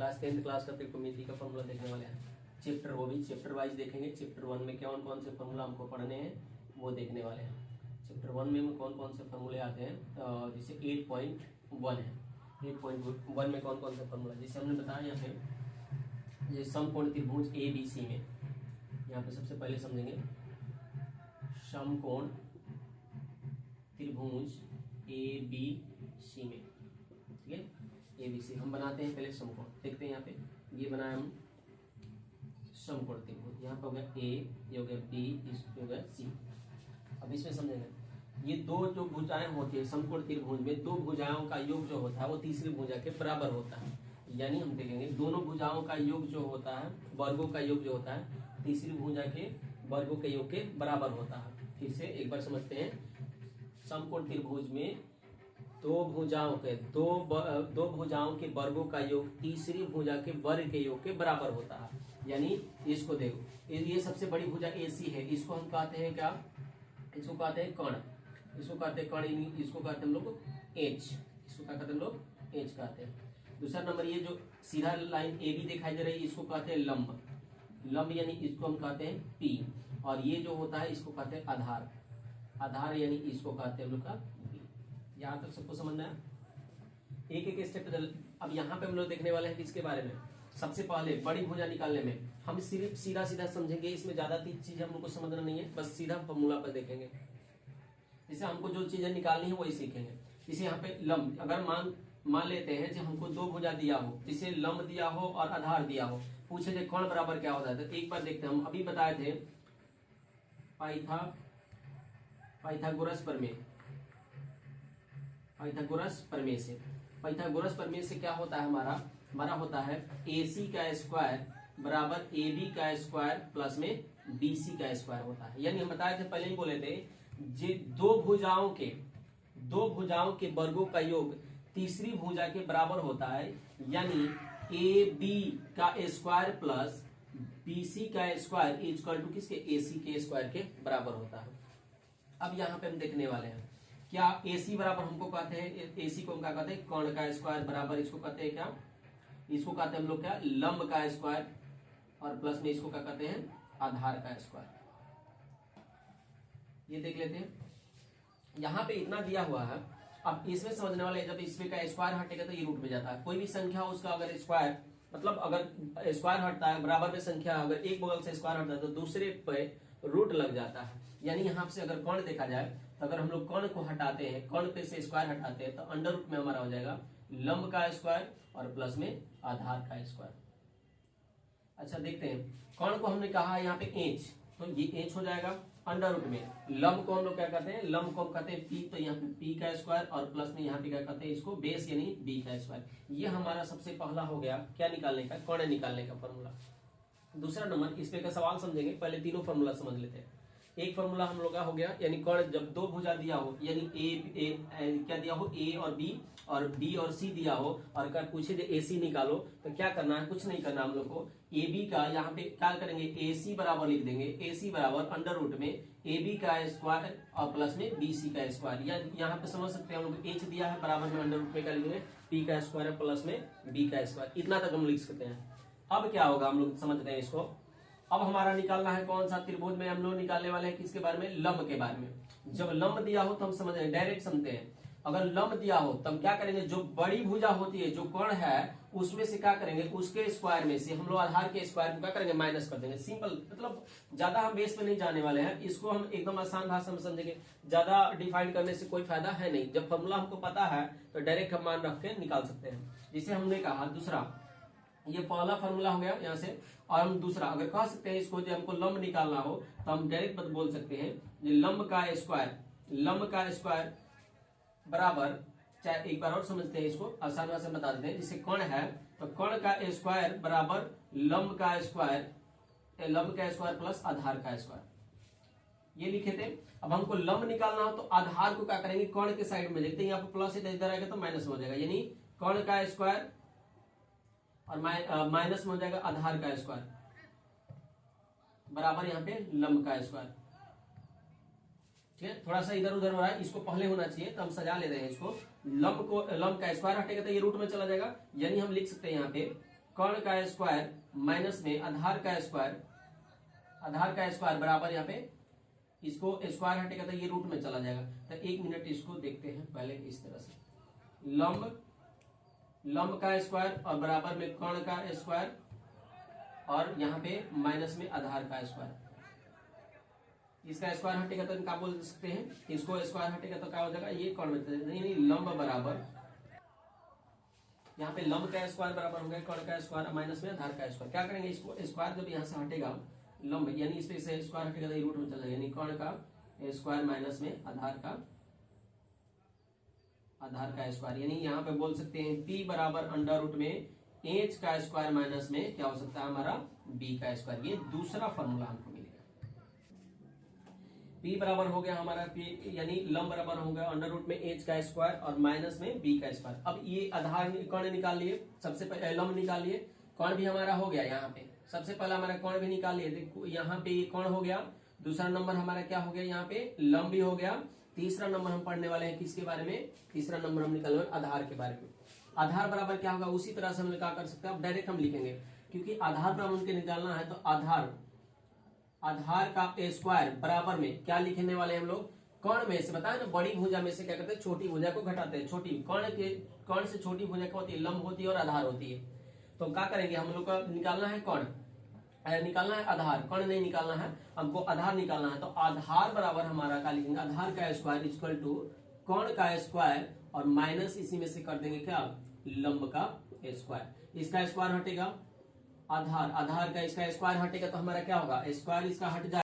Class 10th class का त्रिकोणमिति का formula देखने वाले हैं। चैप्टर वो भी चैप्टर वाइज देखेंगे। चैप्टर 1 में कौन कौन से फॉर्मूला हमको पढ़ने हैं वो देखने वाले हैं। चैप्टर 1 में कौन कौन से फॉर्मूले आते हैं, जैसे 8.1 है। 8.1 में कौन कौन से फॉर्मूला, जैसे हमने बताया यहाँ पे ये समकोण त्रिभुज ABC में, यहाँ पे सबसे पहले समझेंगे समकोण त्रिभुज ABC में, ठीक है। ABC हम बनाते हैं पहले समकोण, देखते हैं यहाँ पे ये बनाया हम समकोण त्रिभुज, यहाँ पे हो गया A, ये हो गया B, इस हो गया C। अब इसमें समझेंगे ये दो जो भुजाएं होती है समकोण त्रिभुज में, दो भुजाओं का योग जो होता है वो तीसरी भुजा के बराबर होता है। यानी हम देखेंगे दोनों भुजाओं का योग जो होता है, वर्गों का योग जो होता है तीसरी भुजा के वर्गों के योग के बराबर होता है। फिर से एक बार समझते हैं, समकोण त्रिभुज में दो भुजाओं के वर्गों का योग तीसरी भुजा के वर्ग के योग के बराबर होता है। यानी इसको देखो, ये सबसे बड़ी भुजा AC है, इसको हम कहते हैं क्या, इसको कहते हैं कर्ण, इसको कहते हैं कर्ण, इसको कहते हैं हम लोग H, इसको क्या कहते हैं हम लोग H कहते हैं। दूसरा नंबर ये जो सीधा लाइन AB दिखाई दे रही है इसको कहते हैं लंब, लंब यानी इसको हम कहते हैं P, और ये जो होता है इसको कहते हैं आधार, आधार यानी इसको कहते हैं हम लोग का B। यहाँ तक सबको समझना है, एक एक स्टेप। अब यहाँ पे हम लोग देखने वाले हैं किसके बारे में, सबसे पहले बड़ी भुजा निकालने में हम सिर्फ सीधा सीधा समझेंगे, इसमें ज्यादा चीज हम लोग को समझना नहीं है, बस सीधा फॉर्मूला पर देखेंगे। जैसे हमको जो चीजें निकालनी है वही सीखेंगे। जैसे यहाँ पे लंब, अगर मान लेते हैं जो हमको दो भुजा दिया हो, जिसे लंब दिया हो और आधार दिया हो, पूछे जो कोण बराबर क्या होता है, तो एक बार देखते हैं। हम अभी बताए थे पाइथागोरस प्रमेय, पाइथागोरस प्रमेय से क्या होता है, हमारा होता है AC का स्क्वायर बराबर AB का स्क्वायर प्लस में BC का स्क्वायर होता है। यानी हम बताए थे, पहले ही बोले थे, जे दो भुजाओं के वर्गों का योग तीसरी भुजा के बराबर होता है। यानी AB का स्क्वायर प्लस BC का स्क्वायर इक्वल टू किसके, AC के स्क्वायर के बराबर होता है। अब यहाँ पे हम देखने वाले हैं क्या AC बराबर हमको कहते हैं, AC को हम क्या कहते हैं, कर्ण का स्क्वायर बराबर इसको कहते हैं क्या, इसको कहते हैं हम लोग क्या, लंब का स्क्वायर, और प्लस में इसको क्या कहते हैं, आधार का स्क्वायर। ये देख लेते हैं, यहाँ पे इतना दिया हुआ है। अब इसमें समझने वाले, जब इसमें का स्क्वायर हटेगा तो ये रूट में जाता है। कोई भी संख्या उसका अगर स्क्वायर, मतलब अगर स्क्वायर हटता है बराबर में संख्या, अगर एक बगल से स्क्वायर हटता है तो दूसरे पे रूट लग जाता है। यानी यहाँ से अगर कर्ण देखा जाए तो अगर हम लोग कर्ण को हटाते हैं, कर्ण पे से स्क्वायर हटाते हैं तो अंडर रूट में हमारा हो जाएगा लंब का स्क्वायर और प्लस में आधार का स्क्वायर। अच्छा देखते हैं, कर्ण को हमने कहा यहाँ पे H, तो ये H हो जाएगा अंडर रूट में। लंब को हम लोग क्या कहते हैं, लंब को हम कहते हैं P, तो यहाँ पे P का स्क्वायर और प्लस में यहाँ पे क्या कहते हैं इसको बेस यानी B का स्क्वायर। ये हमारा सबसे पहला हो गया क्या निकालने का, कर्ण निकालने का फॉर्मूला। दूसरा नंबर इसमें का सवाल समझेंगे, पहले तीनों फॉर्मूला समझ लेते हैं। एक फॉर्मूला हम लोग का हो गया, यानी कर्ण जब दो भुजा दिया हो, यानी क्या दिया हो, A और B और B और C दिया हो, और अगर पूछे जो AC निकालो तो क्या करना है, कुछ नहीं करना हम लोग को। AB का यहाँ पे क्या करेंगे, AC बराबर लिख देंगे, AC बराबर अंडर रूट में AB का स्क्वायर और प्लस में BC का स्क्वायर। या यहाँ पे समझ सकते हैं हम लोग H दिया है बराबर में अंडर रूट में क्या लिखेंगे, P का स्क्वायर प्लस में B का स्क्वायर। इतना तक हम लिख सकते हैं। अब क्या होगा हम लोग समझते हैं इसको। अब हमारा निकालना है कौन सा, त्रिभुज में हम लोग निकालने वाले हैं किसके बारे में, लंब के बारे में। जब लंब दिया हो तो हम समझ डायरेक्ट समझते हैं। अगर लंब दिया हो तब क्या करेंगे, जो बड़ी भुजा होती है, जो कर्ण है, उसमें से क्या करेंगे, उसके स्क्वायर में से हम लोग आधार के स्क्वायर को क्या करेंगे, माइनस कर देंगे। सिंपल, मतलब ज्यादा हम बेस पे नहीं जाने वाले हैं, इसको हम एकदम आसान भाषा में समझेंगे। ज्यादा डिफाइन करने से कोई फायदा है नहीं। जब फॉर्मूला हमको पता है तो डायरेक्ट हम मान रख के निकाल सकते हैं। जिसे हमने कहा दूसरा, ये पहला फॉर्मूला हो गया यहाँ से। और हम दूसरा अगर कह सकते हैं इसको, जब हमको लंब निकालना हो तो हम डायरेक्ट बोल सकते हैं लंब का स्क्वायर बराबर, चाहे एक बार और समझते हैं इसको, आसान भाषा में बता देते हैं। जैसे कर्ण है तो कर्ण का स्क्वायर बराबर लंब का स्क्वायर प्लस आधार का स्क्वायर, ये लिखे थे। अब हमको लंब निकालना हो तो आधार को क्या करेंगे, कर्ण के साइड में देखते हैं, यहाँ पे प्लस है तो इधर आएगा तो माइनस हो जाएगा, यानी कर्ण का स्क्वायर और माइनस में हो जाएगा आधार का स्क्वायर बराबर यहाँ पे लंब का स्क्वायर। ठीक है, थोड़ा सा इधर उधर हो रहा है, इसको पहले होना चाहिए तो हम सजा ले रहे हैं इसको। लंब का स्क्वायर हटेगा तो ये रूट में चला जाएगा, यानी हम लिख सकते हैं यहाँ पे कर्ण का स्क्वायर माइनस में आधार का स्क्वायर बराबर, यहाँ पे इसको स्क्वायर हटेगा तो ये रूट में चला जाएगा। तो 1 मिनट इसको देखते हैं पहले इस तरह से, लंब का स्क्वायर और बराबर में कर्ण का स्क्वायर और यहाँ पे माइनस में आधार का स्क्वायर। इसका स्क्वायर हटेगा तो क्या बोल सकते हैं, इसको स्क्वायर हटेगा तो क्या हो जाएगा, ये कर्ण में नहीं लंब बराबर, यहाँ पे लंब का स्क्वायर बराबर हो गया कर्ण का स्क्वायर माइनस में आधार का स्क्वायर। क्या करेंगे, इसको स्क्वायर जब यहाँ से हटेगा लंब यानी इस पे से स्क्वायर हटेगा तो ये रूट में चला जाएगा, यानी कर्ण का स्क्वायर माइनस में आधार का स्क्वायर। यानी यहाँ पे बोल सकते हैं p बराबर अंडर रूट में h का स्क्वायर माइनस में क्या हो सकता है हमारा b का स्क्वायर। ये दूसरा फॉर्मूला हमको मिलेगा। p बराबर हो गया हमारा p यानी लंब बराबर हो गया अंडर रूट में h का स्क्वायर और माइनस में b का स्क्वायर। अब ये आधार कर्ण निकाल लिए, सबसे पहले लंब निकाल लिए, कर्ण भी हमारा हो गया। यहाँ पे सबसे पहला हमारा कर्ण भी निकाल लिए, देखो यहाँ पे ये कर्ण हो गया, दूसरा नंबर हमारा क्या हो गया, यहाँ पे लंब भी हो गया। तीसरा नंबर हम पढ़ने वाले हैं किसके बारे में, तीसरा नंबर हम निकाल आधार के बारे में। आधार बराबर क्या होगा, उसी तरह से हम क्या कर सकते हैं, अब डायरेक्ट हम लिखेंगे क्योंकि आधार बराबर उनके निकालना है। तो आधार का स्क्वायर बराबर में क्या लिखने वाले हम लोग, कर्ण में से बताए ना, बड़ी भुजा में से क्या करते हैं, छोटी भुजा को घटाते हैं। छोटी कर्ण से छोटी भुजा क्या होती है, लंब होती है और आधार होती है। तो क्या करेंगे, हम लोग का निकालना है कर्ण, निकालना है आधार, कर्ण नहीं निकालना है, हमको आधार निकालना है। तो आधार बराबर हमारा क्या लिखेंगे, आधार का स्क्वायर इक्वल टू कर्ण का स्क्वायर और माइनस इसी में से कर देंगे क्या, लंब का स्क्वायर। इसका स्क्वायर हटेगा, आधार का इसका स्क्वायर हटेगा तो हमारा क्या होगा, स्क्वायर इसका हट जाएगा।